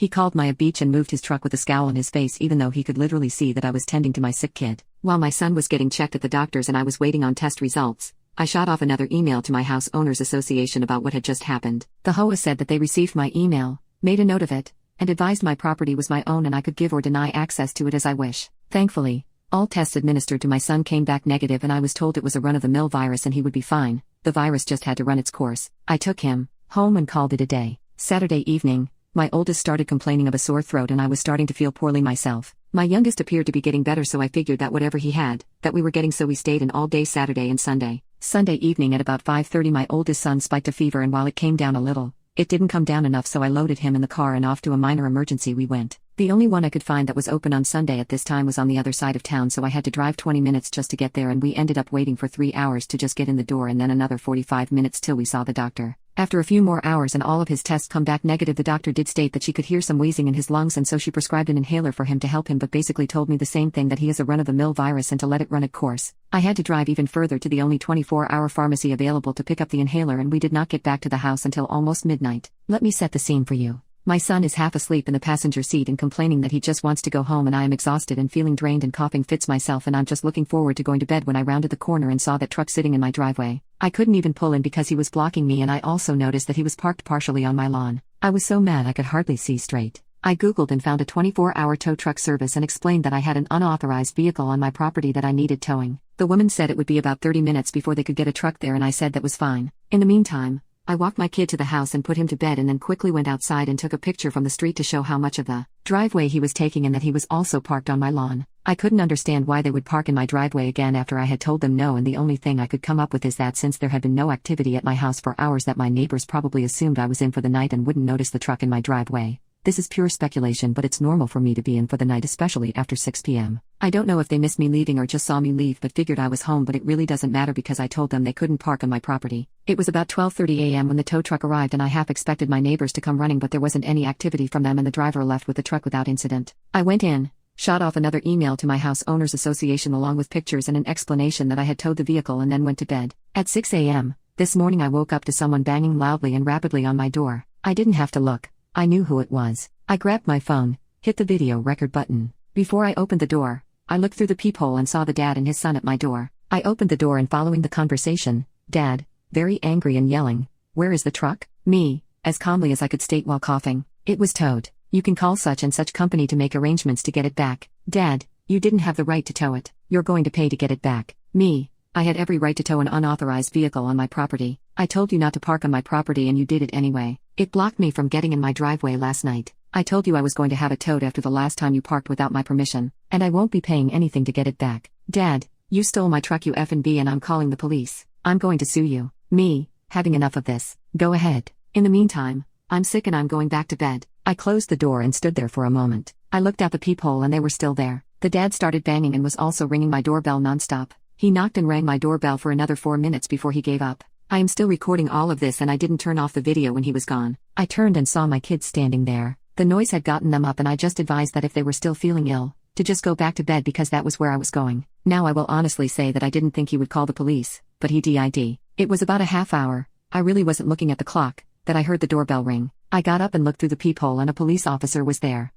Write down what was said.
He called my beach and moved his truck with a scowl on his face even though he could literally see that I was tending to my sick kid. While my son was getting checked at the doctor's and I was waiting on test results, I shot off another email to my house owners association about what had just happened. The HOA said that they received my email, made a note of it, and advised my property was my own and I could give or deny access to it as I wish. Thankfully, all tests administered to my son came back negative and I was told it was a run-of-the-mill virus and he would be fine. The virus just had to run its course. I took him home and called it a day. Saturday evening, my oldest started complaining of a sore throat and I was starting to feel poorly myself. My youngest appeared to be getting better, so I figured that whatever he had, that we were getting, so we stayed in all day Saturday and Sunday. Sunday evening at about 5:30 my oldest son spiked a fever and while it came down a little, it didn't come down enough, so I loaded him in the car and off to a minor emergency we went. The only one I could find that was open on Sunday at this time was on the other side of town, so I had to drive 20 minutes just to get there and we ended up waiting for 3 hours to just get in the door and then another 45 minutes till we saw the doctor. After a few more hours and all of his tests come back negative, the doctor did state that she could hear some wheezing in his lungs and so she prescribed an inhaler for him to help him, but basically told me the same thing, that he is a run-of-the-mill virus and to let it run its course. I had to drive even further to the only 24-hour pharmacy available to pick up the inhaler and we did not get back to the house until almost midnight. Let me set the scene for you. My son is half asleep in the passenger seat and complaining that he just wants to go home, and I am exhausted and feeling drained and coughing fits myself, and I'm just looking forward to going to bed when I rounded the corner and saw that truck sitting in my driveway. I couldn't even pull in because he was blocking me, and I also noticed that he was parked partially on my lawn. I was so mad I could hardly see straight. I googled and found a 24-hour tow truck service and explained that I had an unauthorized vehicle on my property that I needed towing. The woman said it would be about 30 minutes before they could get a truck there, and I said that was fine. In the meantime, I walked my kid to the house and put him to bed and then quickly went outside and took a picture from the street to show how much of the driveway he was taking and that he was also parked on my lawn. I couldn't understand why they would park in my driveway again after I had told them no, and the only thing I could come up with is that since there had been no activity at my house for hours, that my neighbors probably assumed I was in for the night and wouldn't notice the truck in my driveway. This is pure speculation, but it's normal for me to be in for the night, especially after 6 p.m. I don't know if they missed me leaving or just saw me leave but figured I was home, but it really doesn't matter because I told them they couldn't park on my property. It was about 12:30 a.m. when the tow truck arrived and I half expected my neighbors to come running, but there wasn't any activity from them and the driver left with the truck without incident. I went in, shot off another email to my house owners association along with pictures and an explanation that I had towed the vehicle, and then went to bed. At 6 a.m. this morning I woke up to someone banging loudly and rapidly on my door. I didn't have to look. I knew who it was. I grabbed my phone, hit the video record button. Before I opened the door, I looked through the peephole and saw the dad and his son at my door. I opened the door and following the conversation, Dad, very angry and yelling, "Where is the truck?" Me, as calmly as I could state while coughing, "It was towed. You can call such and such company to make arrangements to get it back." Dad, "You didn't have the right to tow it. You're going to pay to get it back." Me, "I had every right to tow an unauthorized vehicle on my property. I told you not to park on my property and you did it anyway. It blocked me from getting in my driveway last night. I told you I was going to have it towed after the last time you parked without my permission, and I won't be paying anything to get it back." Dad, "You stole my truck, you F&B, and I'm calling the police. I'm going to sue you." Me, having enough of this, "Go ahead. In the meantime, I'm sick and I'm going back to bed." I closed the door and stood there for a moment. I looked out the peephole and they were still there. The dad started banging and was also ringing my doorbell nonstop. He knocked and rang my doorbell for another 4 minutes before he gave up. I am still recording all of this and I didn't turn off the video when he was gone. I turned and saw my kids standing there. The noise had gotten them up and I just advised that if they were still feeling ill, to just go back to bed because that was where I was going. Now I will honestly say that I didn't think he would call the police, but he did. It was about a half hour, I really wasn't looking at the clock, that I heard the doorbell ring. I got up and looked through the peephole and a police officer was there.